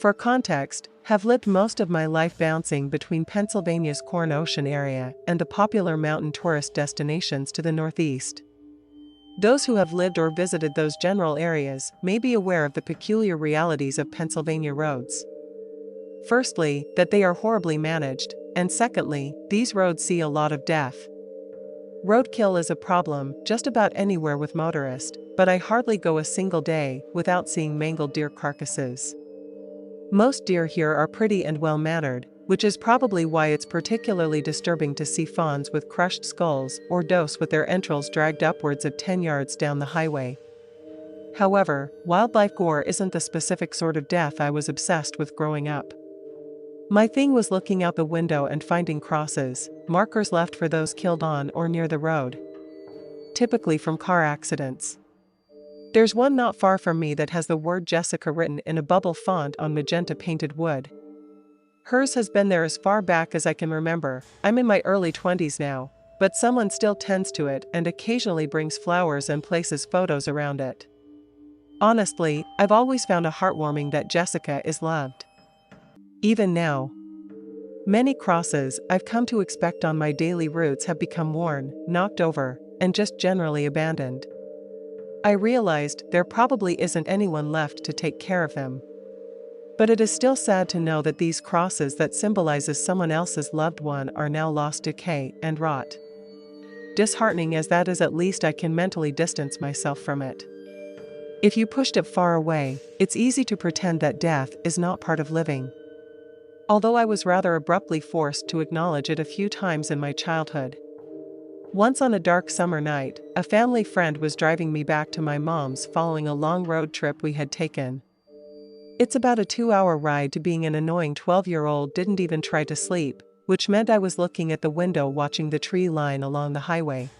For context, have lived most of my life bouncing between Pennsylvania's Corn Ocean area and the popular mountain tourist destinations to the northeast. Those who have lived or visited those general areas may be aware of the peculiar realities of Pennsylvania roads. Firstly, that they are horribly managed, and secondly, these roads see a lot of death. Roadkill is a problem just about anywhere with motorists, but I hardly go a single day without seeing mangled deer carcasses. Most deer here are pretty and well-mannered, which is probably why it's particularly disturbing to see fawns with crushed skulls or does with their entrails dragged upwards of 10 yards down the highway. However, wildlife gore isn't the specific sort of death I was obsessed with growing up. My thing was looking out the window and finding crosses, markers left for those killed on or near the road. Typically from car accidents. There's one not far from me that has the word Jessica written in a bubble font on magenta painted wood. Hers has been there as far back as I can remember. I'm in my early 20s now, but someone still tends to it and occasionally brings flowers and places photos around it. Honestly, I've always found it heartwarming that Jessica is loved. Even now. Many crosses I've come to expect on my daily routes have become worn, knocked over, and just generally abandoned. I realized there probably isn't anyone left to take care of them. But it is still sad to know that these crosses that symbolizes someone else's loved one are now lost to decay and rot. Disheartening as that is, at least I can mentally distance myself from it. If you pushed it far away, it's easy to pretend that death is not part of living. Although I was rather abruptly forced to acknowledge it a few times in my childhood. Once on a dark summer night, a family friend was driving me back to my mom's following a long road trip we had taken. It's about a 2-hour ride to being an annoying 12-year-old didn't even try to sleep, which meant I was looking at the window watching the tree line along the highway.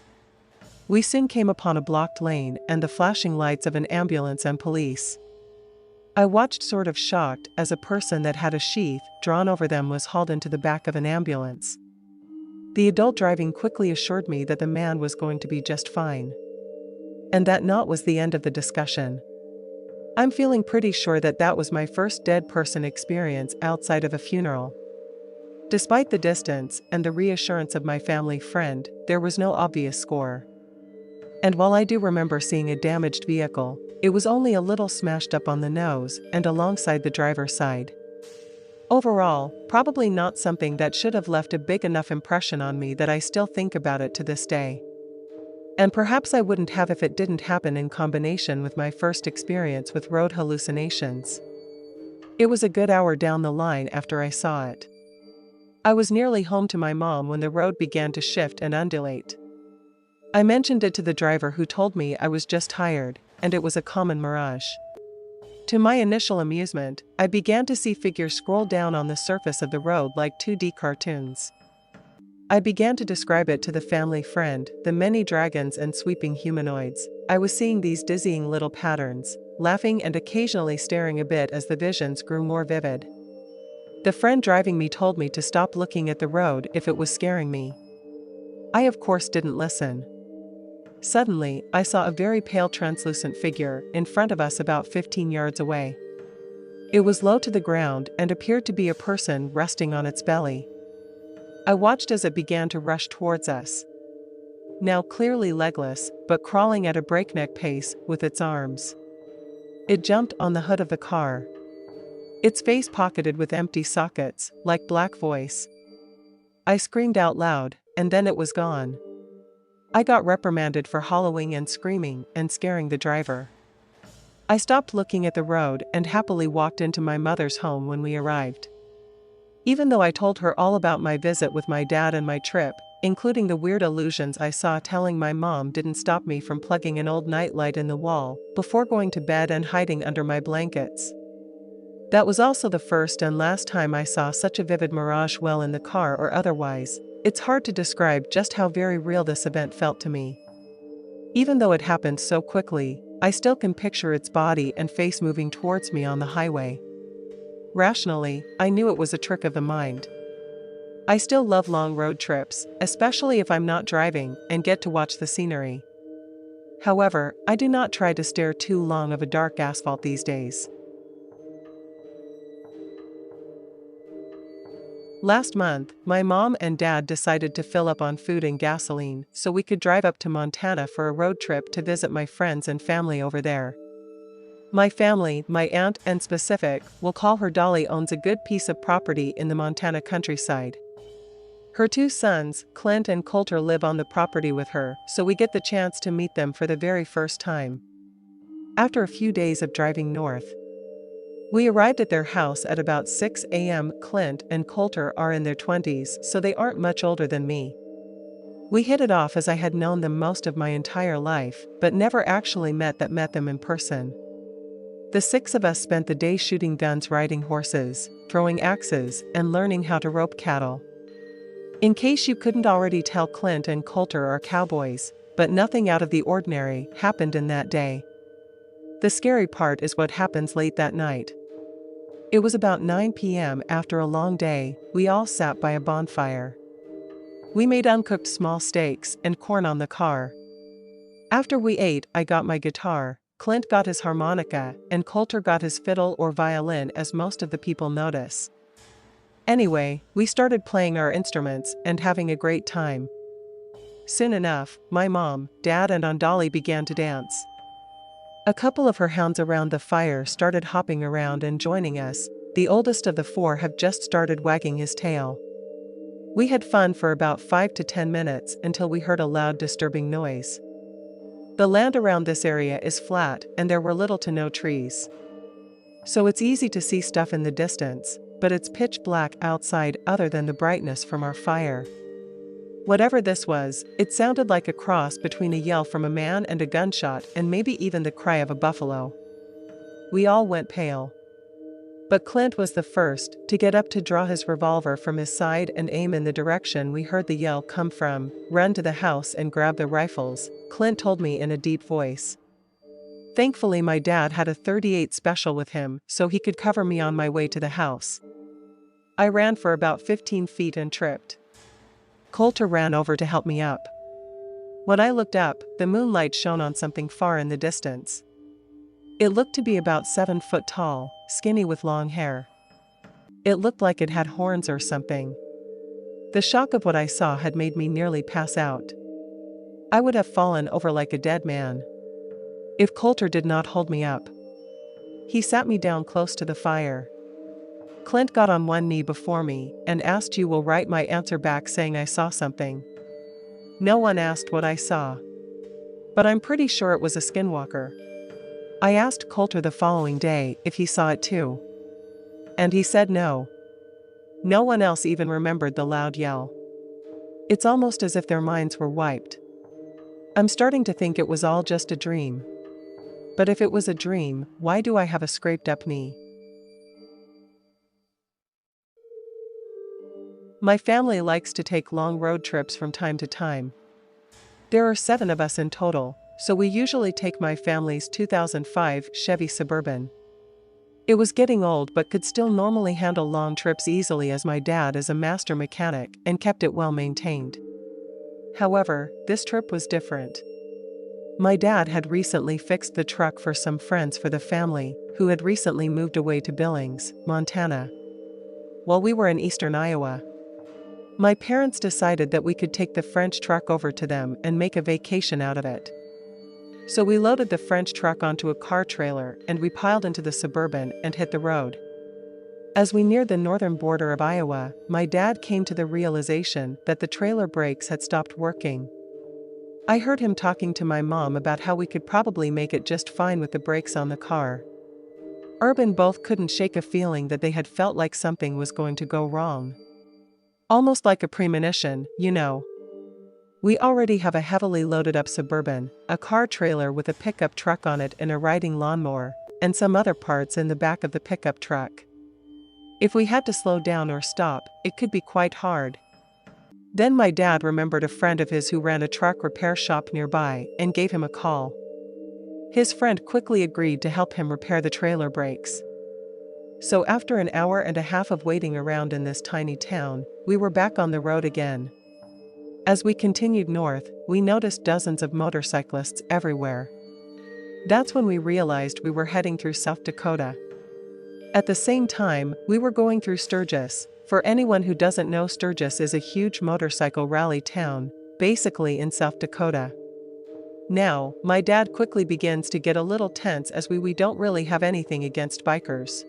We soon came upon a blocked lane and the flashing lights of an ambulance and police. I watched sort of shocked as a person that had a sheath drawn over them was hauled into the back of an ambulance. The adult driving quickly assured me that the man was going to be just fine. And that not was the end of the discussion. I'm feeling pretty sure that that was my first dead person experience outside of a funeral. Despite the distance and the reassurance of my family friend, there was no obvious score. And while I do remember seeing a damaged vehicle, it was only a little smashed up on the nose and alongside the driver's side. Overall, probably not something that should have left a big enough impression on me that I still think about it to this day. And perhaps I wouldn't have if it didn't happen in combination with my first experience with road hallucinations. It was a good hour down the line after I saw it. I was nearly home to my mom when the road began to shift and undulate. I mentioned it to the driver who told me I was just tired, and it was a common mirage. To my initial amusement, I began to see figures scroll down on the surface of the road like 2D cartoons. I began to describe it to the family friend, the many dragons and sweeping humanoids. I was seeing these dizzying little patterns, laughing and occasionally staring a bit as the visions grew more vivid. The friend driving me told me to stop looking at the road if it was scaring me. I of course didn't listen. Suddenly, I saw a very pale translucent figure in front of us about 15 yards away. It was low to the ground and appeared to be a person resting on its belly. I watched as it began to rush towards us. Now clearly legless, but crawling at a breakneck pace with its arms. It jumped on the hood of the car. Its face pocketed with empty sockets, like black voice. I screamed out loud, and then it was gone. I got reprimanded for hollowing and screaming and scaring the driver. I stopped looking at the road and happily walked into my mother's home when we arrived. Even though I told her all about my visit with my dad and my trip, including the weird illusions I saw, telling my mom didn't stop me from plugging an old nightlight in the wall before going to bed and hiding under my blankets. That was also the first and last time I saw such a vivid mirage, well in the car or otherwise. It's hard to describe just how very real this event felt to me. Even though it happened so quickly, I still can picture its body and face moving towards me on the highway. Rationally, I knew it was a trick of the mind. I still love long road trips, especially if I'm not driving and get to watch the scenery. However, I do not try to stare too long of a dark asphalt these days. Last month, my mom and dad decided to fill up on food and gasoline so we could drive up to Montana for a road trip to visit my friends and family over there. My family, my aunt and specific, we'll call her Dolly, owns a good piece of property in the Montana countryside. Her two sons, Clint and Coulter, live on the property with her, so we get the chance to meet them for the very first time. After a few days of driving north, we arrived at their house at about 6 a.m. Clint and Coulter are in their 20s, so they aren't much older than me. We hit it off as I had known them most of my entire life, but never actually met them in person. The six of us spent the day shooting guns, riding horses, throwing axes, and learning how to rope cattle. In case you couldn't already tell, Clint and Coulter are cowboys, but nothing out of the ordinary happened in that day. The scary part is what happens late that night. It was about 9 p.m. After a long day, we all sat by a bonfire. We made uncooked small steaks and corn on the car. After we ate, I got my guitar, Clint got his harmonica, and Coulter got his fiddle or violin, as most of the people notice. Anyway, we started playing our instruments and having a great time. Soon enough, my mom, dad and Aunt Dolly began to dance. A couple of her hounds around the fire started hopping around and joining us. The oldest of the four have just started wagging his tail. We had fun for about 5 to 10 minutes until we heard a loud, disturbing noise. The land around this area is flat and there were little to no trees. So it's easy to see stuff in the distance, but it's pitch black outside other than the brightness from our fire. Whatever this was, it sounded like a cross between a yell from a man and a gunshot, and maybe even the cry of a buffalo. We all went pale. But Clint was the first to get up to draw his revolver from his side and aim in the direction we heard the yell come from. "Run to the house and grab the rifles," Clint told me in a deep voice. Thankfully, my dad had a .38 special with him, so he could cover me on my way to the house. I ran for about 15 feet and tripped. Coulter ran over to help me up. When I looked up, the moonlight shone on something far in the distance. It looked to be about 7 foot tall, skinny with long hair. It looked like it had horns or something. The shock of what I saw had made me nearly pass out. I would have fallen over like a dead man if Coulter did not hold me up. He sat me down close to the fire. Clint got on one knee before me and asked, "You will write?" My answer back saying I saw something. No one asked what I saw, but I'm pretty sure it was a skinwalker. I asked Coulter the following day if he saw it too, and he said no. No one else even remembered the loud yell. It's almost as if their minds were wiped. I'm starting to think it was all just a dream. But if it was a dream, why do I have a scraped up knee? My family likes to take long road trips from time to time. There are 7 of us in total, so we usually take my family's 2005 Chevy Suburban. It was getting old but could still normally handle long trips easily, as my dad is a master mechanic and kept it well maintained. However, this trip was different. My dad had recently fixed the truck for some friends for the family who had recently moved away to Billings, Montana, while we were in eastern Iowa. My parents decided that we could take the French truck over to them and make a vacation out of it. So we loaded the French truck onto a car trailer and we piled into the Suburban and hit the road. As we neared the northern border of Iowa, my dad came to the realization that the trailer brakes had stopped working. I heard him talking to my mom about how we could probably make it just fine with the brakes on the car. Urban both couldn't shake a feeling that they had felt like something was going to go wrong. Almost like a premonition, you know. We already have a heavily loaded up Suburban, a car trailer with a pickup truck on it and a riding lawnmower, and some other parts in the back of the pickup truck. If we had to slow down or stop, it could be quite hard. Then my dad remembered a friend of his who ran a truck repair shop nearby and gave him a call. His friend quickly agreed to help him repair the trailer brakes. So after an hour and a half of waiting around in this tiny town, we were back on the road again. As we continued north, we noticed dozens of motorcyclists everywhere. That's when we realized we were heading through South Dakota. At the same time, we were going through Sturgis. For anyone who doesn't know, Sturgis is a huge motorcycle rally town, basically in South Dakota. Now, my dad quickly begins to get a little tense as we don't really have anything against bikers.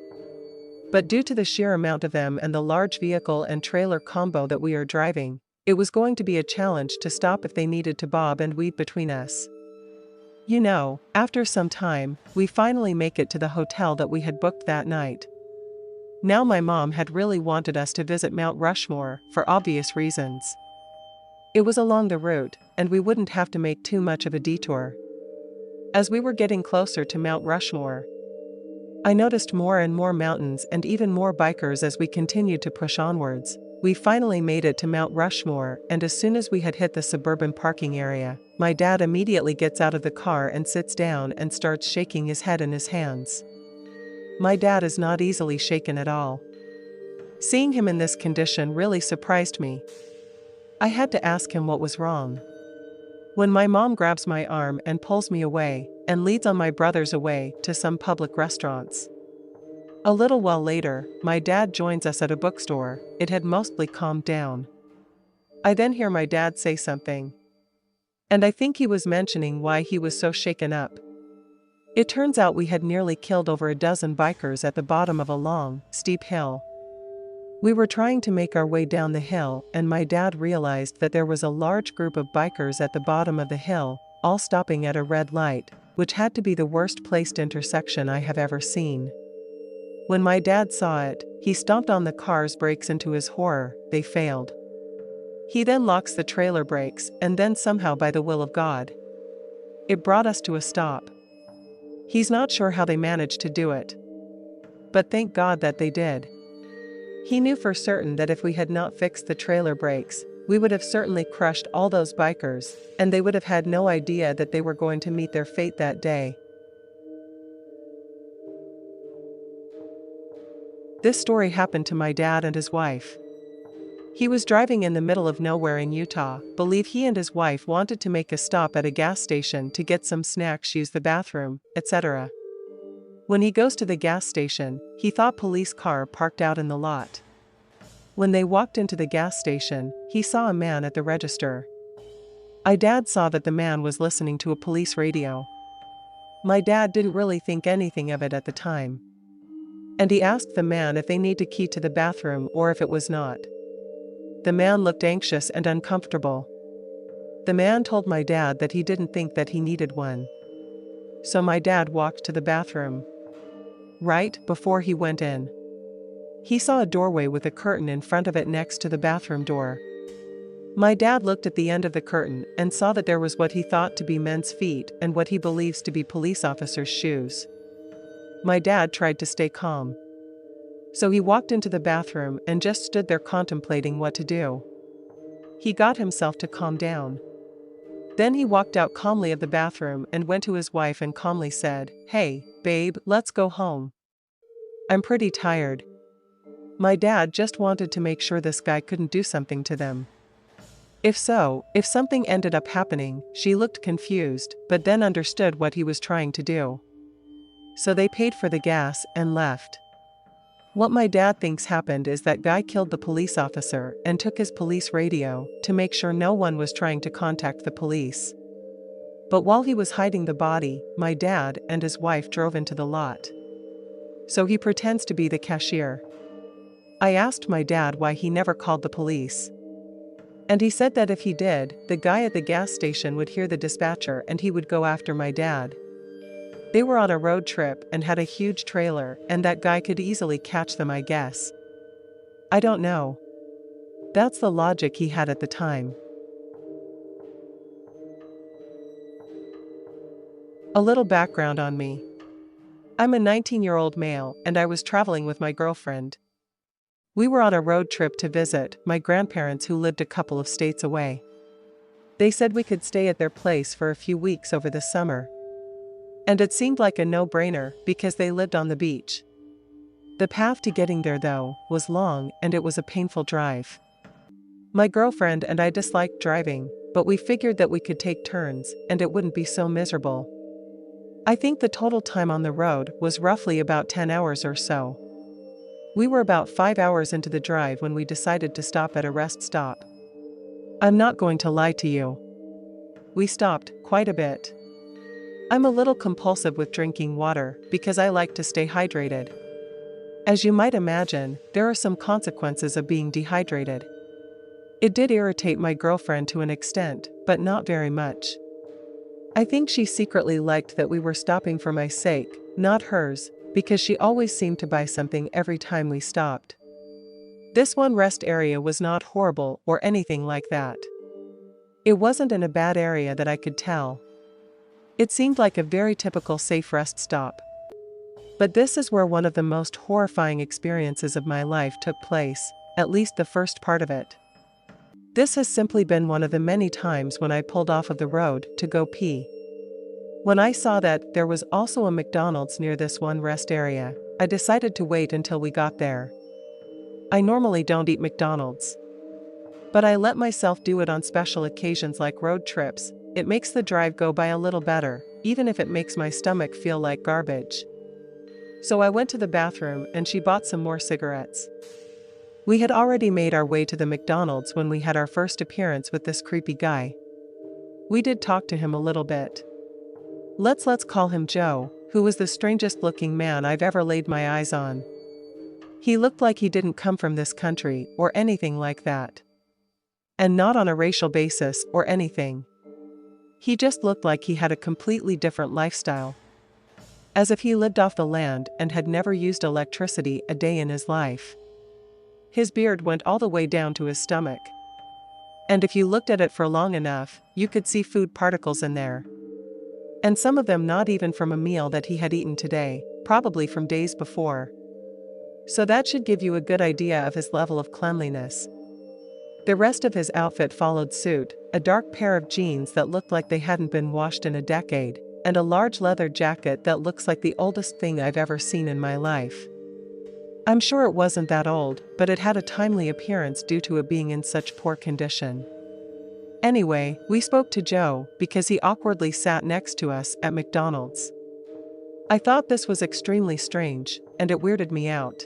But due to the sheer amount of them and the large vehicle and trailer combo that we are driving, it was going to be a challenge to stop if they needed to bob and weave between us. After some time, we finally make it to the hotel that we had booked that night. Now my mom had really wanted us to visit Mount Rushmore, for obvious reasons. It was along the route, and we wouldn't have to make too much of a detour. As we were getting closer to Mount Rushmore, I noticed more and more mountains and even more bikers as we continued to push onwards. We finally made it to Mount Rushmore, and as soon as we had hit the suburban parking area, my dad immediately gets out of the car and sits down and starts shaking his head in his hands. My dad is not easily shaken at all. Seeing him in this condition really surprised me. I had to ask him what was wrong. When my mom grabs my arm and pulls me away, and leads on my brothers away to some public restaurants. A little while later, my dad joins us at a bookstore. It had mostly calmed down. I then hear my dad say something. And I think he was mentioning why he was so shaken up. It turns out we had nearly killed over a dozen bikers at the bottom of a long, steep hill. We were trying to make our way down the hill, and my dad realized that there was a large group of bikers at the bottom of the hill, all stopping at a red light, which had to be the worst placed intersection I have ever seen. When my dad saw it, he stomped on the car's brakes, and to his horror, they failed. He then locks the trailer brakes, and then somehow, by the will of God, it brought us to a stop. He's not sure how they managed to do it. But thank God that they did. He knew for certain that if we had not fixed the trailer brakes, we would have certainly crushed all those bikers, and they would have had no idea that they were going to meet their fate that day. This story happened to my dad and his wife. He was driving in the middle of nowhere in Utah. Believe he and his wife wanted to make a stop at a gas station to get some snacks, use the bathroom, etc. When he goes to the gas station, he thought police car parked out in the lot. When they walked into the gas station, he saw a man at the register. My dad saw that the man was listening to a police radio. My dad didn't really think anything of it at the time. And he asked the man if they need a key to the bathroom or if it was not. The man looked anxious and uncomfortable. The man told my dad that he didn't think that he needed one. So my dad walked to the bathroom. Right before he went in, he saw a doorway with a curtain in front of it next to the bathroom door. My dad looked at the end of the curtain and saw that there was what he thought to be men's feet and what he believes to be police officers' shoes. My dad tried to stay calm. So he walked into the bathroom and just stood there contemplating what to do. He got himself to calm down. Then he walked out calmly of the bathroom and went to his wife and calmly said, "Hey, babe, let's go home. I'm pretty tired." My dad just wanted to make sure this guy couldn't do something to them. If something ended up happening, she looked confused, but then understood what he was trying to do. So they paid for the gas and left. What my dad thinks happened is that guy killed the police officer and took his police radio to make sure no one was trying to contact the police. But while he was hiding the body, my dad and his wife drove into the lot. So he pretends to be the cashier. I asked my dad why he never called the police. And he said that if he did, the guy at the gas station would hear the dispatcher and he would go after my dad. They were on a road trip and had a huge trailer, and that guy could easily catch them, I guess. I don't know. That's the logic he had at the time. A little background on me. I'm a 19-year-old male, and I was traveling with my girlfriend. We were on a road trip to visit my grandparents who lived a couple of states away. They said we could stay at their place for a few weeks over the summer. And it seemed like a no-brainer because they lived on the beach. The path to getting there, though, was long and it was a painful drive. My girlfriend and I disliked driving, but we figured that we could take turns and it wouldn't be so miserable. I think the total time on the road was roughly about 10 hours or so. We were about 5 hours into the drive when we decided to stop at a rest stop. I'm not going to lie to you. We stopped quite a bit. I'm a little compulsive with drinking water because I like to stay hydrated. As you might imagine, there are some consequences of being dehydrated. It did irritate my girlfriend to an extent, but not very much. I think she secretly liked that we were stopping for my sake, not hers, because she always seemed to buy something every time we stopped. This one rest area was not horrible or anything like that. It wasn't in a bad area that I could tell. It seemed like a very typical safe rest stop. But this is where one of the most horrifying experiences of my life took place, at least the first part of it. This has simply been one of the many times when I pulled off of the road to go pee. When I saw that there was also a McDonald's near this one rest area, I decided to wait until we got there. I normally don't eat McDonald's, but I let myself do it on special occasions like road trips. It makes the drive go by a little better, even if it makes my stomach feel like garbage. So I went to the bathroom and she bought some more cigarettes. We had already made our way to the McDonald's when we had our first appearance with this creepy guy. We did talk to him a little bit. Let's call him Joe, who was the strangest looking man I've ever laid my eyes on. He looked like he didn't come from this country or anything like that. And not on a racial basis or anything. He just looked like he had a completely different lifestyle. As if he lived off the land and had never used electricity a day in his life. His beard went all the way down to his stomach. And if you looked at it for long enough, you could see food particles in there. And some of them not even from a meal that he had eaten today, probably from days before. So that should give you a good idea of his level of cleanliness. The rest of his outfit followed suit, a dark pair of jeans that looked like they hadn't been washed in a decade, and a large leather jacket that looks like the oldest thing I've ever seen in my life. I'm sure it wasn't that old, but it had a timely appearance due to it being in such poor condition. Anyway, we spoke to Joe because he awkwardly sat next to us at McDonald's. I thought this was extremely strange, and it weirded me out.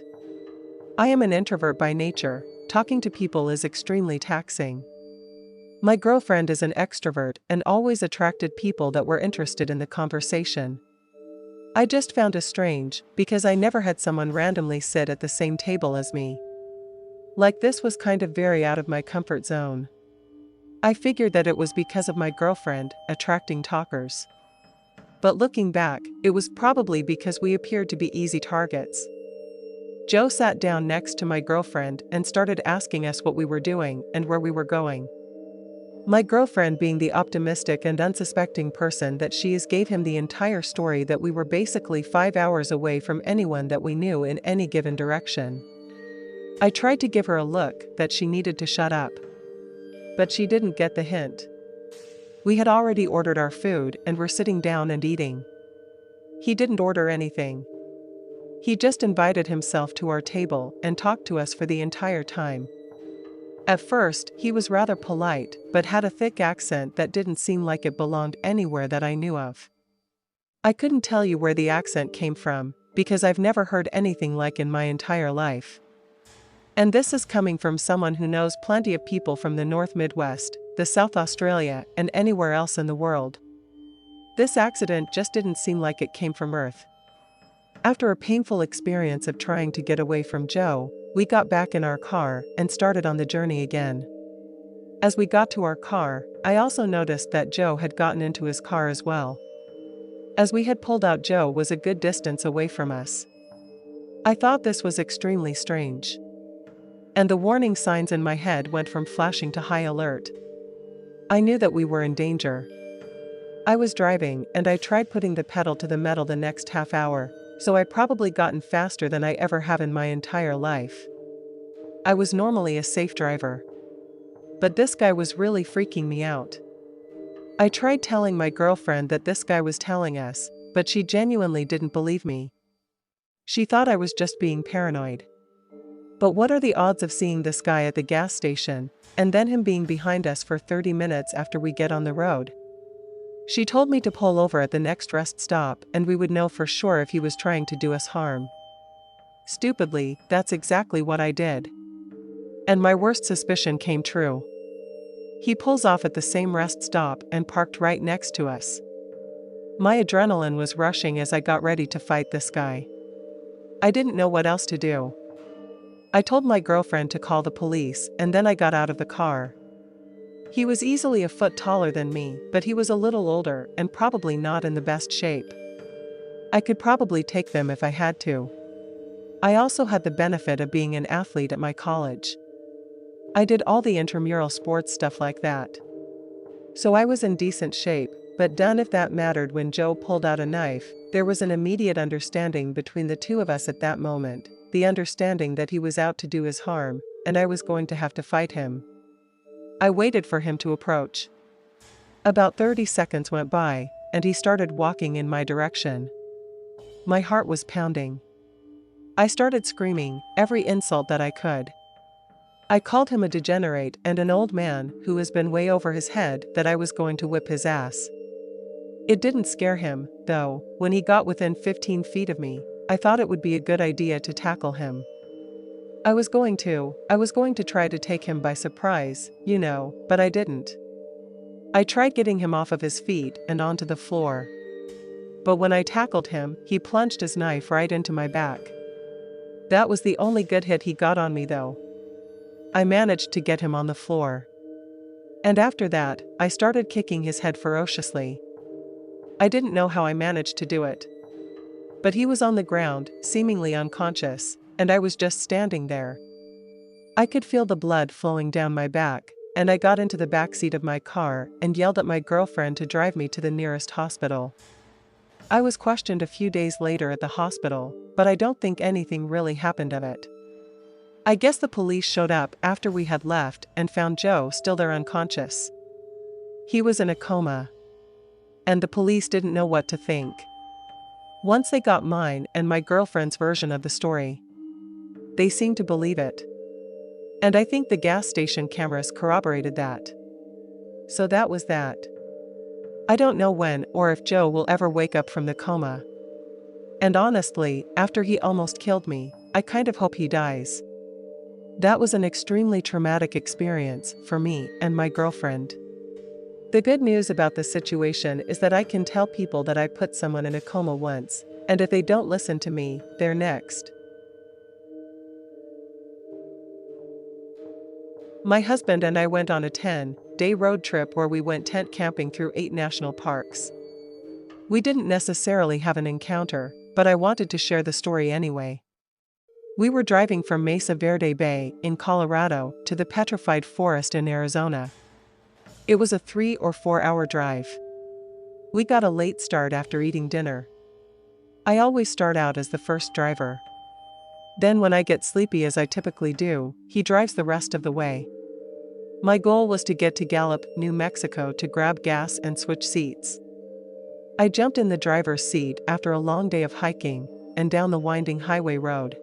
I am an introvert by nature. Talking to people is extremely taxing. My girlfriend is an extrovert and always attracted people that were interested in the conversation. I just found it strange because I never had someone randomly sit at the same table as me. Like this was kind of very out of my comfort zone. I figured that it was because of my girlfriend attracting talkers. But looking back, it was probably because we appeared to be easy targets. Joe sat down next to my girlfriend and started asking us what we were doing and where we were going. My girlfriend, being the optimistic and unsuspecting person that she is, gave him the entire story that we were basically 5 hours away from anyone that we knew in any given direction. I tried to give her a look that she needed to shut up. But she didn't get the hint. We had already ordered our food and were sitting down and eating. He didn't order anything. He just invited himself to our table and talked to us for the entire time. At first, he was rather polite, but had a thick accent that didn't seem like it belonged anywhere that I knew of. I couldn't tell you where the accent came from, because I've never heard anything like in my entire life. And this is coming from someone who knows plenty of people from the North Midwest, the South Australia, and anywhere else in the world. This accident just didn't seem like it came from Earth. After a painful experience of trying to get away from Joe, we got back in our car and started on the journey again. As we got to our car, I also noticed that Joe had gotten into his car as well. As we had pulled out, Joe was a good distance away from us. I thought this was extremely strange. And the warning signs in my head went from flashing to high alert. I knew that we were in danger. I was driving and I tried putting the pedal to the metal the next half hour. So I probably gotten faster than I ever have in my entire life. I was normally a safe driver. But this guy was really freaking me out. I tried telling my girlfriend that this guy was telling us, but she genuinely didn't believe me. She thought I was just being paranoid. But what are the odds of seeing this guy at the gas station, and then him being behind us for 30 minutes after we get on the road? She told me to pull over at the next rest stop and we would know for sure if he was trying to do us harm. Stupidly, that's exactly what I did. And my worst suspicion came true. He pulls off at the same rest stop and parked right next to us. My adrenaline was rushing as I got ready to fight this guy. I didn't know what else to do. I told my girlfriend to call the police, and then I got out of the car. He was easily a foot taller than me, but he was a little older and probably not in the best shape. I could probably take them if I had to. I also had the benefit of being an athlete at my college. I did all the intramural sports stuff like that. So I was in decent shape, but done if that mattered. When Joe pulled out a knife, there was an immediate understanding between the two of us at that moment, the understanding that he was out to do his harm, and I was going to have to fight him. I waited for him to approach. About 30 seconds went by, and he started walking in my direction. My heart was pounding. I started screaming every insult that I could. I called him a degenerate and an old man who has been way over his head, that I was going to whip his ass. It didn't scare him, though. When he got within 15 feet of me, I thought it would be a good idea to tackle him. I was going to try to take him by surprise, but I didn't. I tried getting him off of his feet and onto the floor. But when I tackled him, he plunged his knife right into my back. That was the only good hit he got on me, though. I managed to get him on the floor. And after that, I started kicking his head ferociously. I didn't know how I managed to do it. But he was on the ground, seemingly unconscious, and I was just standing there. I could feel the blood flowing down my back, and I got into the backseat of my car and yelled at my girlfriend to drive me to the nearest hospital. I was questioned a few days later at the hospital, but I don't think anything really happened of it. I guess the police showed up after we had left and found Joe still there unconscious. He was in a coma. And the police didn't know what to think. Once they got mine and my girlfriend's version of the story, they seemed to believe it. And I think the gas station cameras corroborated that. So that was that. I don't know when or if Joe will ever wake up from the coma. And honestly, after he almost killed me, I kind of hope he dies. That was an extremely traumatic experience for me and my girlfriend. The good news about this situation is that I can tell people that I put someone in a coma once, and if they don't listen to me, they're next. My husband and I went on a 10-day road trip where we went tent camping through 8 national parks. We didn't necessarily have an encounter, but I wanted to share the story anyway. We were driving from Mesa Verde Bay in Colorado to the Petrified Forest in Arizona. It was a 3 or 4 hour drive. We got a late start after eating dinner. I always start out as the first driver. Then when I get sleepy, as I typically do, he drives the rest of the way. My goal was to get to Gallup, New Mexico to grab gas and switch seats. I jumped in the driver's seat after a long day of hiking and down the winding highway road.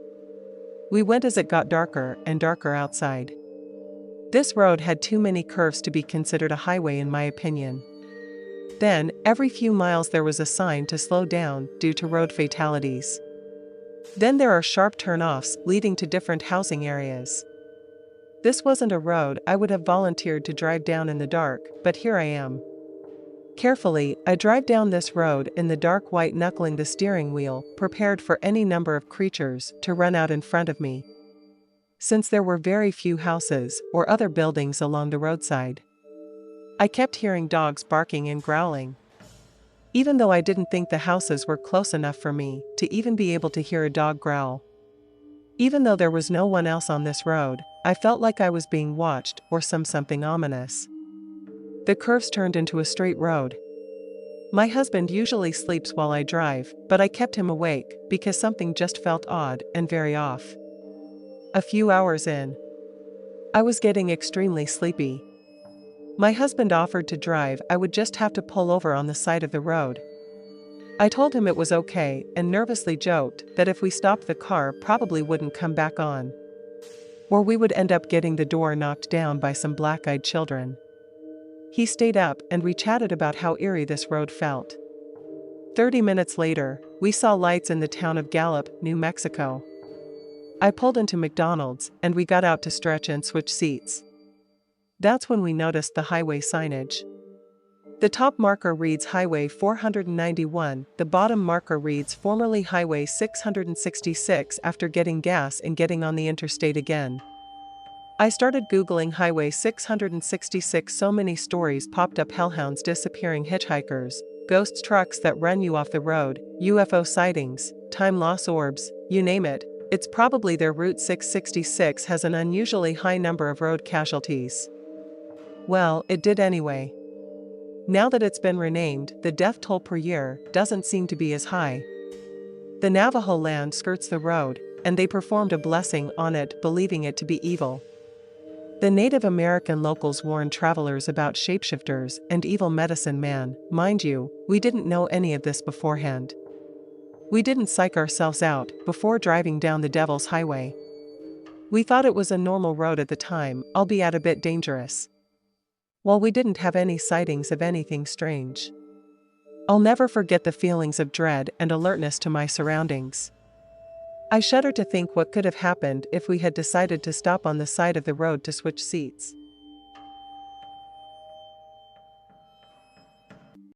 We went as it got darker and darker outside. This road had too many curves to be considered a highway in my opinion. Then, every few miles there was a sign to slow down due to road fatalities. Then there are sharp turn-offs leading to different housing areas. This wasn't a road I would have volunteered to drive down in the dark, but here I am. Carefully, I drive down this road in the dark, white-knuckling the steering wheel, prepared for any number of creatures to run out in front of me. Since there were very few houses or other buildings along the roadside, I kept hearing dogs barking and growling. Even though I didn't think the houses were close enough for me to even be able to hear a dog growl. Even though there was no one else on this road, I felt like I was being watched or something ominous. The curves turned into a straight road. My husband usually sleeps while I drive, but I kept him awake because something just felt odd and very off. A few hours in, I was getting extremely sleepy. My husband offered to drive. I would just have to pull over on the side of the road. I told him it was okay and nervously joked that if we stopped, the car probably wouldn't come back on. Or we would end up getting the door knocked down by some black-eyed children. He stayed up and we chatted about how eerie this road felt. 30 minutes later, we saw lights in the town of Gallup, New Mexico. I pulled into McDonald's, and we got out to stretch and switch seats. That's when we noticed the highway signage. The top marker reads Highway 491, the bottom marker reads formerly Highway 666 after getting gas and getting on the interstate again. I started Googling Highway 666. So many stories popped up: hellhounds disappearing hitchhikers, ghost trucks that run you off the road, UFO sightings, time loss orbs, you name it. It's probably their Route 666 has an unusually high number of road casualties. Well, it did anyway. Now that it's been renamed, the death toll per year doesn't seem to be as high. The Navajo land skirts the road, and they performed a blessing on it, believing it to be evil. The Native American locals warned travelers about shapeshifters and evil medicine man. Mind you, we didn't know any of this beforehand. We didn't psych ourselves out before driving down the Devil's Highway. We thought it was a normal road at the time, albeit a bit dangerous. While we didn't have any sightings of anything strange. I'll never forget the feelings of dread and alertness to my surroundings. I shudder to think what could have happened if we had decided to stop on the side of the road to switch seats.